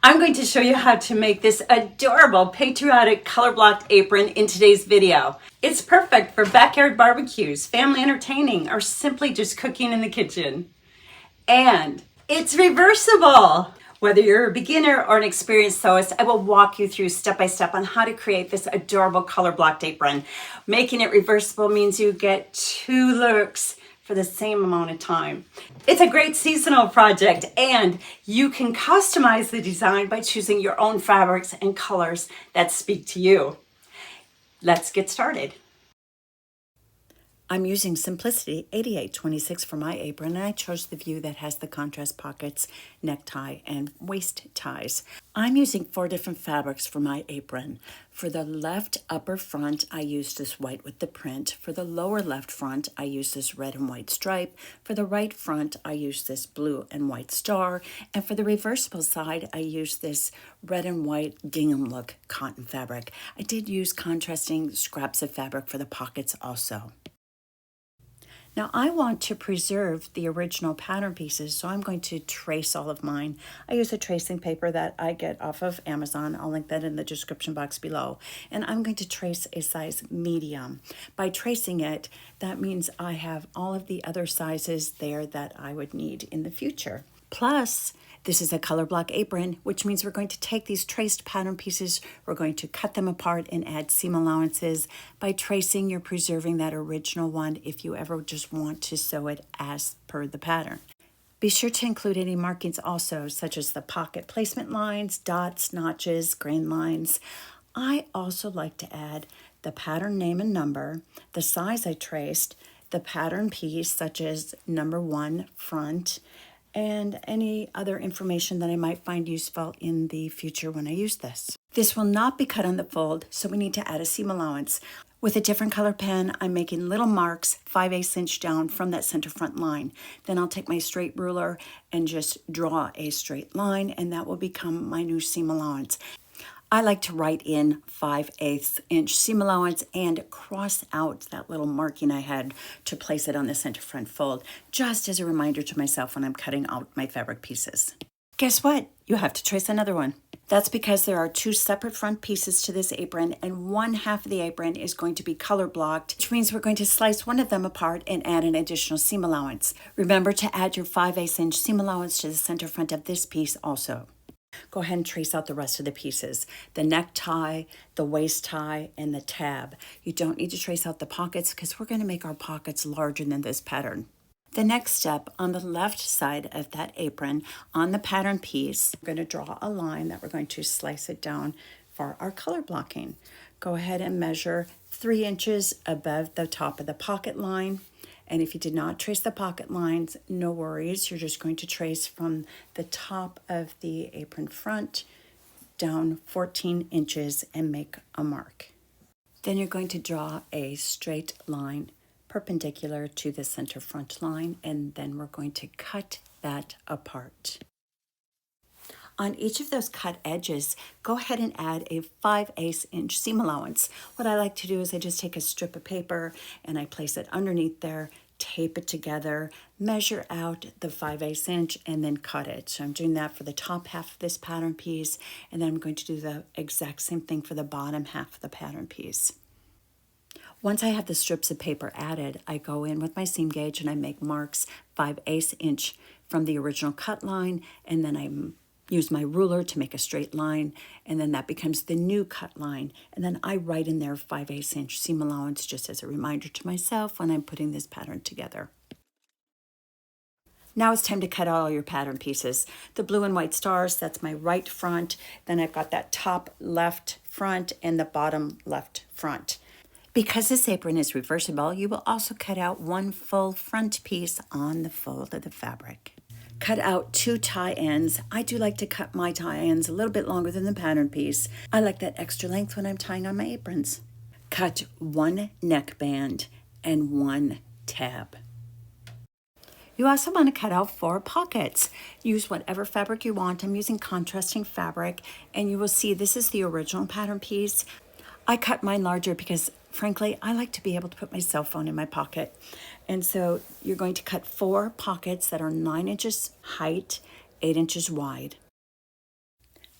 I'm going to show you how to make this adorable patriotic color blocked apron in today's video. It's perfect for backyard barbecues, family entertaining, or simply just cooking in the kitchen. And it's reversible. Whether you're a beginner or an experienced sewist, I will walk you through step by step on how to create this adorable color blocked apron. Making it reversible means you get 2 looks for the same amount of time. It's a great seasonal project, and you can customize the design by choosing your own fabrics and colors that speak to you. Let's get started. I'm using Simplicity 8826 for my apron, and I chose the view that has the contrast pockets, necktie, and waist ties. I'm using 4 different fabrics for my apron. For the left upper front, I used this white with the print. For the lower left front, I used this red and white stripe. For the right front, I used this blue and white star. And for the reversible side, I used this red and white gingham look cotton fabric. I did use contrasting scraps of fabric for the pockets also. Now I want to preserve the original pattern pieces, so I'm going to trace all of mine. I use a tracing paper that I get off of Amazon. I'll link that in the description box below. And I'm going to trace a size medium. By tracing it, that means I have all of the other sizes there that I would need in the future. Plus, this is a color block apron, which means we're going to take these traced pattern pieces, we're going to cut them apart and add seam allowances. By tracing, you're preserving that original one if you ever just want to sew it as per the pattern. Be sure to include any markings also, such as the pocket placement lines, dots, notches, grain lines. I also like to add the pattern name and number, the size I traced, the pattern piece, such as number 1 front, and any other information that I might find useful in the future when I use this. This will not be cut on the fold, so we need to add a seam allowance. With a different color pen, I'm making little marks 5/8 inch down from that center front line. Then I'll take my straight ruler and just draw a straight line, and that will become my new seam allowance. I like to write in 5/8 inch seam allowance and cross out that little marking I had to place it on the center front fold, just as a reminder to myself when I'm cutting out my fabric pieces. Guess what? You have to trace another one. That's because there are 2 separate front pieces to this apron, and one half of the apron is going to be color blocked, which means we're going to slice one of them apart and add an additional seam allowance. Remember to add your 5/8 inch seam allowance to the center front of this piece also. Go ahead and trace out the rest of the pieces. The necktie, the waist tie, and the tab. You don't need to trace out the pockets because we're going to make our pockets larger than this pattern. The next step, on the left side of that apron, on the pattern piece, we're going to draw a line that we're going to slice it down for our color blocking. Go ahead and measure 3 inches above the top of the pocket line. And if you did not trace the pocket lines, no worries. You're just going to trace from the top of the apron front down 14 inches and make a mark. Then you're going to draw a straight line perpendicular to the center front line, and then we're going to cut that apart. On each of those cut edges, go ahead and add a 5/8 inch seam allowance. What I like to do is I just take a strip of paper and I place it underneath there, tape it together, measure out the 5/8 inch, and then cut it. So I'm doing that for the top half of this pattern piece, and then I'm going to do the exact same thing for the bottom half of the pattern piece. Once I have the strips of paper added, I go in with my seam gauge and I make marks 5/8 inch from the original cut line, and then I use my ruler to make a straight line, and then that becomes the new cut line. And then I write in there 5/8 inch seam allowance just as a reminder to myself when I'm putting this pattern together. Now it's time to cut out all your pattern pieces. The blue and white stars, that's my right front. Then I've got that top left front and the bottom left front. Because this apron is reversible, you will also cut out 1 full front piece on the fold of the fabric. Cut out 2 tie ends. I do like to cut my tie ends a little bit longer than the pattern piece. I like that extra length when I'm tying on my aprons. Cut 1 neckband and 1 tab. You also want to cut out 4 pockets. Use whatever fabric you want. I'm using contrasting fabric, and you will see this is the original pattern piece. I cut mine larger because, frankly, I like to be able to put my cell phone in my pocket. And so you're going to cut 4 pockets that are 9 inches height, 8 inches wide.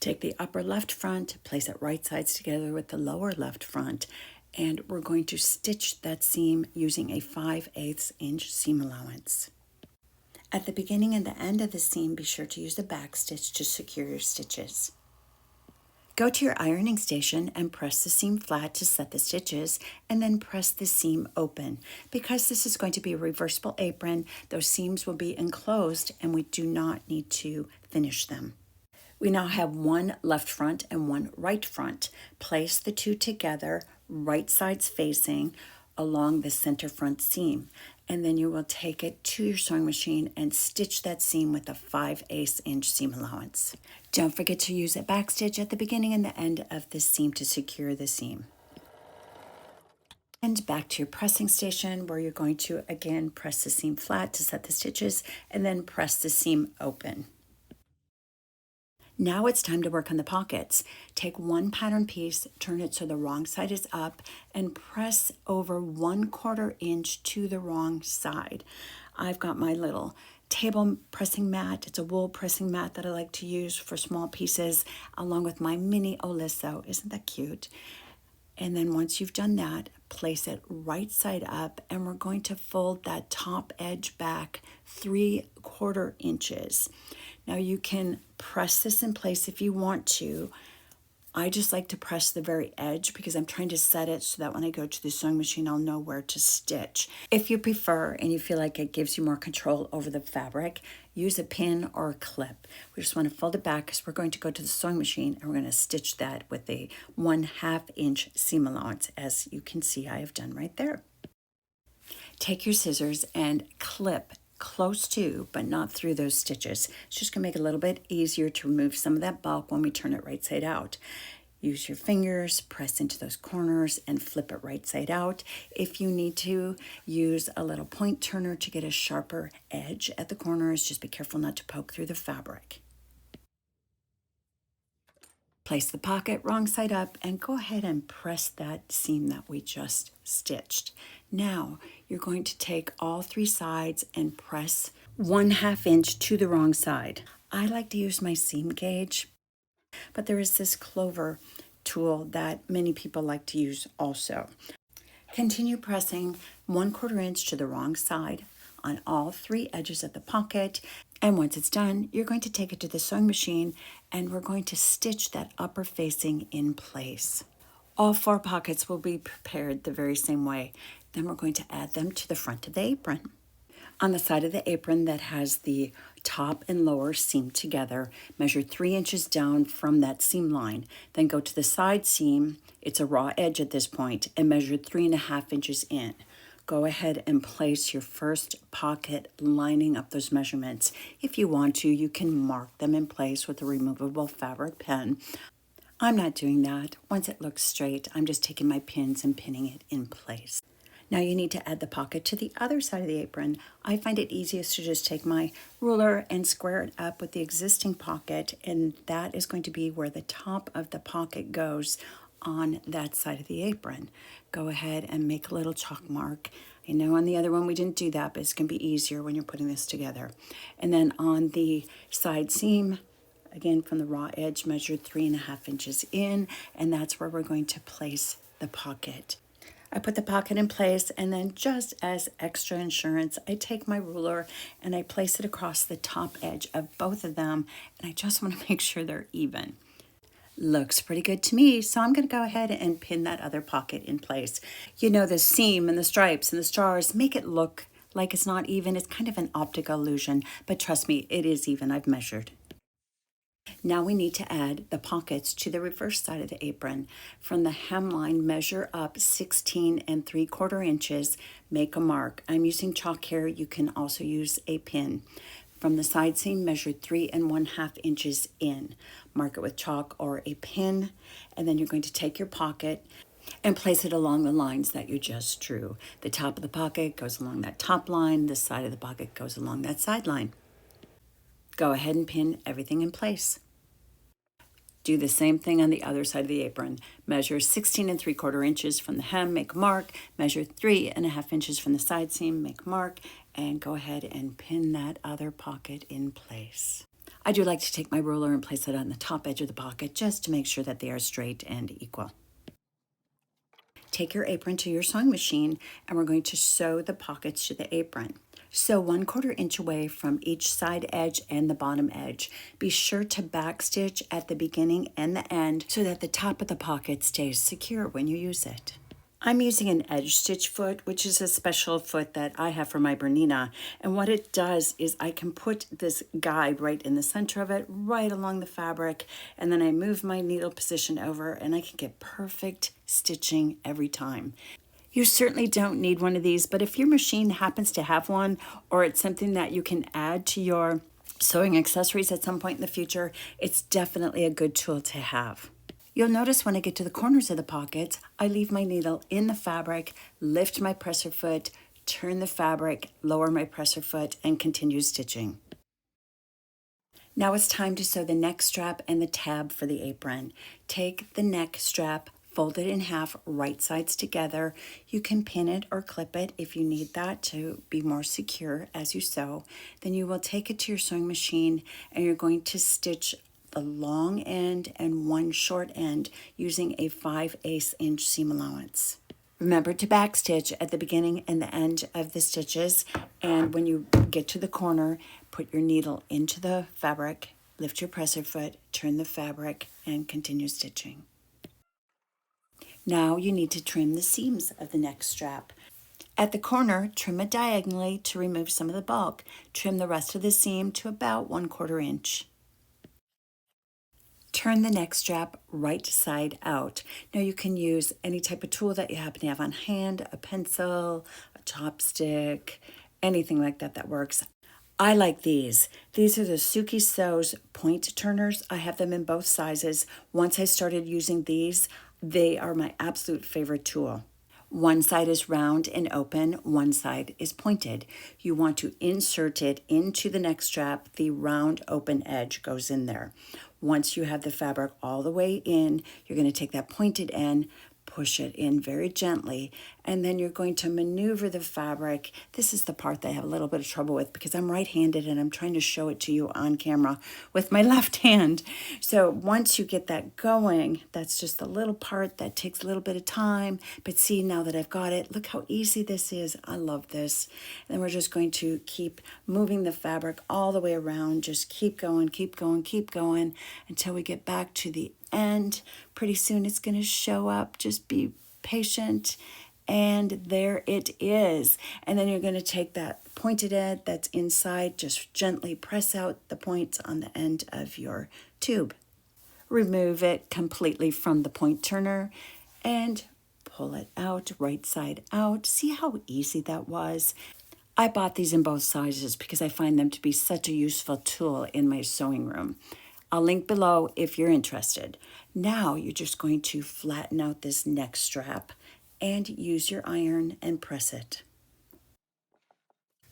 Take the upper left front, place it right sides together with the lower left front, and we're going to stitch that seam using a 5/8 inch seam allowance. At the beginning and the end of the seam, be sure to use the back stitch to secure your stitches. Go to your ironing station and press the seam flat to set the stitches, and then press the seam open. Because this is going to be a reversible apron, those seams will be enclosed and we do not need to finish them. We now have one left front and one right front. Place the two together, right sides facing, along the center front seam. And then you will take it to your sewing machine and stitch that seam with a 5/8 inch seam allowance. Don't forget to use a back stitch at the beginning and the end of the seam to secure the seam. And back to your pressing station, where you're going to again press the seam flat to set the stitches and then press the seam open. Now it's time to work on the pockets. Take one pattern piece, turn it so the wrong side is up, and press over 1/4 inch to the wrong side. I've got my little table pressing mat. It's a wool pressing mat that I like to use for small pieces, along with my mini Oliso. Isn't that cute? And then once you've done that, place it right side up, and we're going to fold that top edge back 3/4 inches. Now you can press this in place if you want to. I just like to press the very edge because I'm trying to set it so that when I go to the sewing machine, I'll know where to stitch. If you prefer and you feel like it gives you more control over the fabric, use a pin or a clip. We just want to fold it back because we're going to go to the sewing machine and we're going to stitch that with a 1/2 inch seam allowance, as you can see I have done right there. Take your scissors and clip close to, but not through those stitches. It's just going to make it a little bit easier to remove some of that bulk when we turn it right side out. Use your fingers, press into those corners, and flip it right side out. If you need to, use a little point turner to get a sharper edge at the corners. Just be careful not to poke through the fabric. Place the pocket wrong side up and go ahead and press that seam that we just stitched. Now you're going to take all three sides and press 1/2 inch to the wrong side. I like to use my seam gauge, but there is this clover tool that many people like to use also. Continue pressing 1/4 inch to the wrong side on all three edges of the pocket. And once it's done, you're going to take it to the sewing machine and we're going to stitch that upper facing in place. All 4 pockets will be prepared the very same way. Then we're going to add them to the front of the apron. On the side of the apron that has the top and lower seam together, measure 3 inches down from that seam line. Then go to the side seam, it's a raw edge at this point, and measure 3.5 inches in. Go ahead and place your first pocket lining up those measurements. If you want to, you can mark them in place with a removable fabric pen. I'm not doing that. Once it looks straight, I'm just taking my pins and pinning it in place. Now you need to add the pocket to the other side of the apron. I find it easiest to just take my ruler and square it up with the existing pocket, and that is going to be where the top of the pocket goes on that side of the apron. Go ahead and make a little chalk mark. I know on the other one we didn't do that, but it's going to be easier when you're putting this together. And then on the side seam, again from the raw edge, measure 3.5 inches in, and that's where we're going to place the pocket. I put the pocket in place, and then just as extra insurance, I take my ruler and I place it across the top edge of both of them, and I just want to make sure they're even. Looks pretty good to me, so I'm going to go ahead and pin that other pocket in place. You know, the seam and the stripes and the stars make it look like it's not even. It's kind of an optical illusion, but trust me, it is even. I've measured. Now we need to add the pockets to the reverse side of the apron. From the hemline, measure up 16 3/4 inches, make a mark. I'm using chalk here. You can also use a pin. From the side seam, measure 3 1/2 inches in. Mark it with chalk or a pin, and then you're going to take your pocket and place it along the lines that you just drew. The top of the pocket goes along that top line, the side of the pocket goes along that side line. Go ahead and pin everything in place. Do the same thing on the other side of the apron. Measure 16 3/4 inches from the hem, make a mark. Measure 3 1/2 inches from the side seam, make a mark, and go ahead and pin that other pocket in place. I do like to take my ruler and place it on the top edge of the pocket just to make sure that they are straight and equal. Take your apron to your sewing machine and we're going to sew the pockets to the apron. Sew 1/4 inch away from each side edge and the bottom edge. Be sure to backstitch at the beginning and the end so that the top of the pocket stays secure when you use it. I'm using an edge stitch foot, which is a special foot that I have for my BERNINA. And what it does is I can put this guide right in the center of it, right along the fabric, and then I move my needle position over and I can get perfect stitching every time. You certainly don't need one of these, but if your machine happens to have one, or it's something that you can add to your sewing accessories at some point in the future, it's definitely a good tool to have. You'll notice when I get to the corners of the pockets, I leave my needle in the fabric, lift my presser foot, turn the fabric, lower my presser foot, and continue stitching. Now it's time to sew the neck strap and the tab for the apron. Take the neck strap, fold it in half, right sides together. You can pin it or clip it if you need that to be more secure as you sew. Then you will take it to your sewing machine and you're going to stitch the long end and one short end using a 5/8 inch seam allowance. Remember to backstitch at the beginning and the end of the stitches, and when you get to the corner, put your needle into the fabric, lift your presser foot, turn the fabric, and continue stitching. Now you need to trim the seams of the neck strap. At the corner, trim it diagonally to remove some of the bulk. Trim the rest of the seam to about 1/4 inch. Turn the neck strap right side out. Now you can use any type of tool that you happen to have on hand, a pencil, a chopstick, anything like that that works. I like these. These are the Sookie Sews point turners. I have them in both sizes. Once I started using these, they are my absolute favorite tool. One side is round and open, one side is pointed. You want to insert it into the neck strap. The round open edge goes in there. Once you have the fabric all the way in, you're going to take that pointed end, push it in very gently, and then you're going to maneuver the fabric. This is the part that I have a little bit of trouble with because I'm right-handed and I'm trying to show it to you on camera with my left hand. So once you get that going, that's just a little part that takes a little bit of time. But see, now that I've got it, look how easy this is. I love this. And then we're just going to keep moving the fabric all the way around. Just keep going, keep going, keep going until we get back to the end. Pretty soon it's going to show up. Just be patient. And there it is. And then you're going to take that pointed end that's inside, just gently press out the points on the end of your tube. Remove it completely from the point turner and pull it out, right side out. See how easy that was? I bought these in both sizes because I find them to be such a useful tool in my sewing room. I'll link below if you're interested. Now you're just going to flatten out this neck strap and use your iron and press it.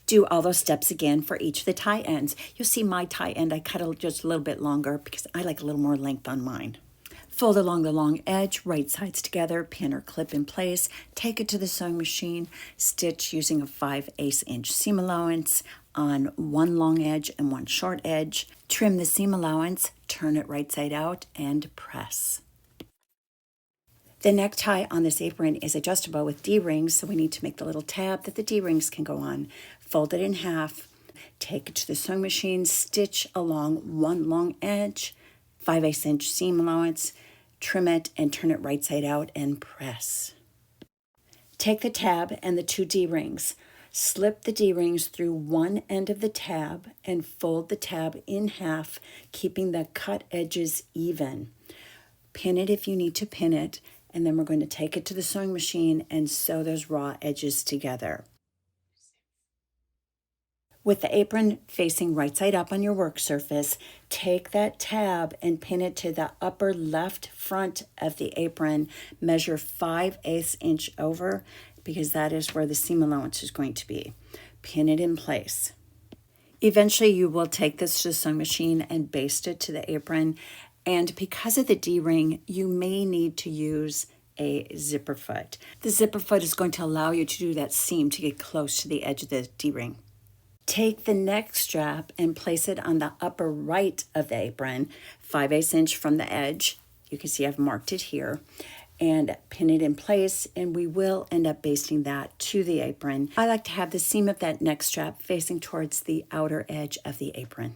Do all those steps again for each of the tie ends. You'll see my tie end, I cut it just a little bit longer because I like a little more length on mine. Fold along the long edge, right sides together, pin or clip in place, take it to the sewing machine, stitch using a 5/8 inch seam allowance on one long edge and one short edge. Trim the seam allowance, turn it right side out, and press. The necktie on this apron is adjustable with D-rings, so we need to make the little tab that the D-rings can go on. Fold it in half, take it to the sewing machine, stitch along one long edge, 5/8 inch seam allowance, trim it and turn it right side out and press. Take the tab and the two D-rings. Slip the D-rings through one end of the tab and fold the tab in half, keeping the cut edges even. Pin it if you need to pin it, and then we're going to take it to the sewing machine and sew those raw edges together. With the apron facing right side up on your work surface, take that tab and pin it to the upper left front of the apron. Measure 5/8 inch over because that is where the seam allowance is going to be. Pin it in place. Eventually you will take this to the sewing machine and baste it to the apron. And because of the D-ring, you may need to use a zipper foot. The zipper foot is going to allow you to do that seam to get close to the edge of the D-ring. Take the neck strap and place it on the upper right of the apron, 5/8 inch from the edge. You can see I've marked it here, and pin it in place, and we will end up basting that to the apron. I like to have the seam of that neck strap facing towards the outer edge of the apron.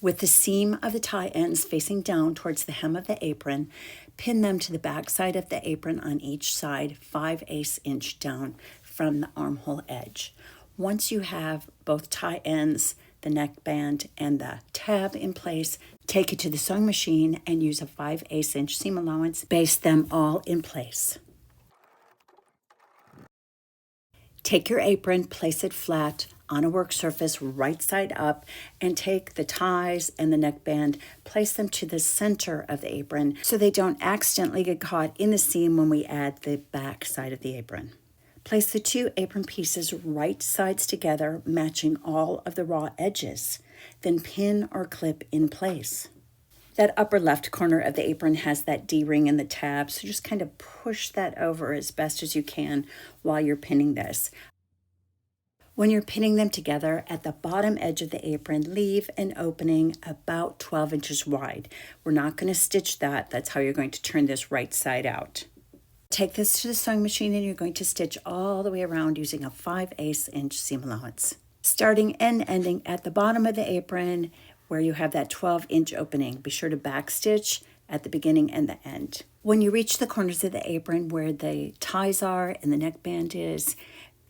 With the seam of the tie ends facing down towards the hem of the apron, pin them to the back side of the apron on each side, 5/8 inch down from the armhole edge. Once you have both tie ends, the neckband, and the tab in place, take it to the sewing machine and use a 5/8 inch seam allowance. Baste them all in place. Take your apron, place it flat on a work surface right side up, and take the ties and the neckband, place them to the center of the apron so they don't accidentally get caught in the seam when we add the back side of the apron. Place the two apron pieces right sides together, matching all of the raw edges. Then pin or clip in place. That upper left corner of the apron has that D-ring in the tab, so just kind of push that over as best as you can while you're pinning this. When you're pinning them together, at the bottom edge of the apron, leave an opening about 12 inches wide. We're not going to stitch that. That's how you're going to turn this right side out. Take this to the sewing machine and you're going to stitch all the way around using a 5/8 inch seam allowance. Starting and ending at the bottom of the apron where you have that 12-inch opening. Be sure to backstitch at the beginning and the end. When you reach the corners of the apron where the ties are and the neckband is,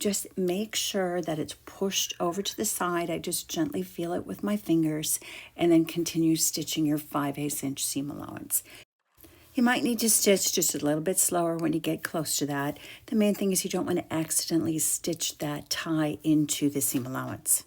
just make sure that it's pushed over to the side. I just gently feel it with my fingers and then continue stitching your 5/8 inch seam allowance. You might need to stitch just a little bit slower when you get close to that. The main thing is you don't want to accidentally stitch that tie into the seam allowance.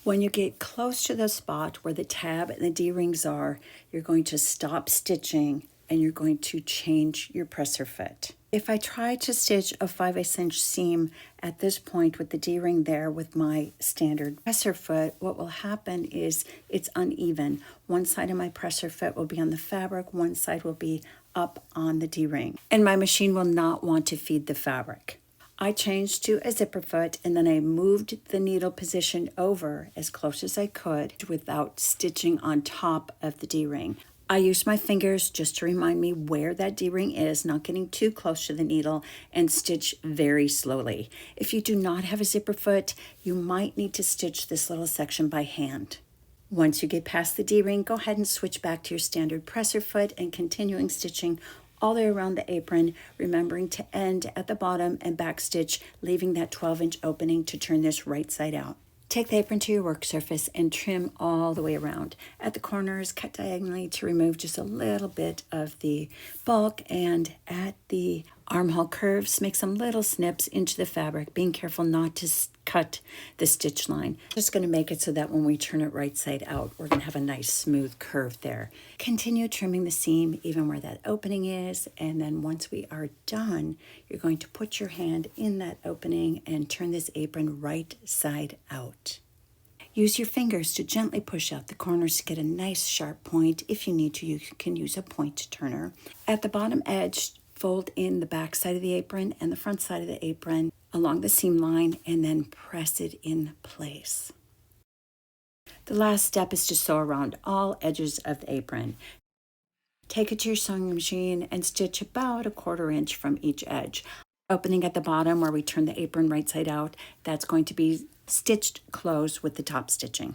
When you get close to the spot where the tab and the D-rings are, you're going to stop stitching and you're going to change your presser foot. If I try to stitch a 5/8 inch seam at this point with the D-ring there with my standard presser foot, what will happen is it's uneven. One side of my presser foot will be on the fabric, one side will be up on the D-ring, and my machine will not want to feed the fabric. I changed to a zipper foot and then I moved the needle position over as close as I could without stitching on top of the D-ring. I use my fingers just to remind me where that D-ring is, not getting too close to the needle, and stitch very slowly. If you do not have a zipper foot, you might need to stitch this little section by hand. Once you get past the D-ring, go ahead and switch back to your standard presser foot and continuing stitching all the way around the apron, remembering to end at the bottom and backstitch, leaving that 12-inch opening to turn this right side out. Take the apron to your work surface and trim all the way around. At the corners, cut diagonally to remove just a little bit of the bulk, and at the armhole curves, make some little snips into the fabric, being careful not to cut the stitch line. Just going to make it so that when we turn it right side out, we're going to have a nice smooth curve there. Continue trimming the seam even where that opening is, and then once we are done, you're going to put your hand in that opening and turn this apron right side out. Use your fingers to gently push out the corners to get a nice sharp point. If you need to, you can use a point turner. At the bottom edge, fold in the back side of the apron and the front side of the apron along the seam line and then press it in place. The last step is to sew around all edges of the apron. Take it to your sewing machine and stitch about 1/4 inch from each edge. Opening at the bottom where we turn the apron right side out, that's going to be stitched closed with the top stitching.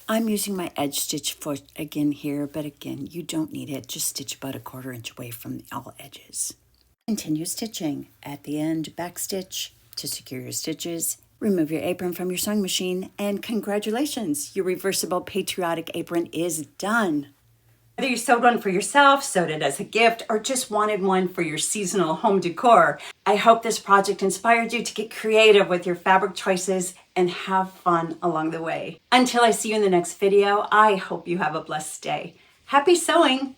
I'm using my edge stitch foot again here, but again, you don't need it. Just stitch about 1/4 inch away from all edges. Continue stitching. At the end, backstitch to secure your stitches. Remove your apron from your sewing machine, and congratulations, your reversible patriotic apron is done. Whether you sewed one for yourself, sewed it as a gift, or just wanted one for your seasonal home decor, I hope this project inspired you to get creative with your fabric choices and have fun along the way. Until I see you in the next video, I hope you have a blessed day. Happy sewing!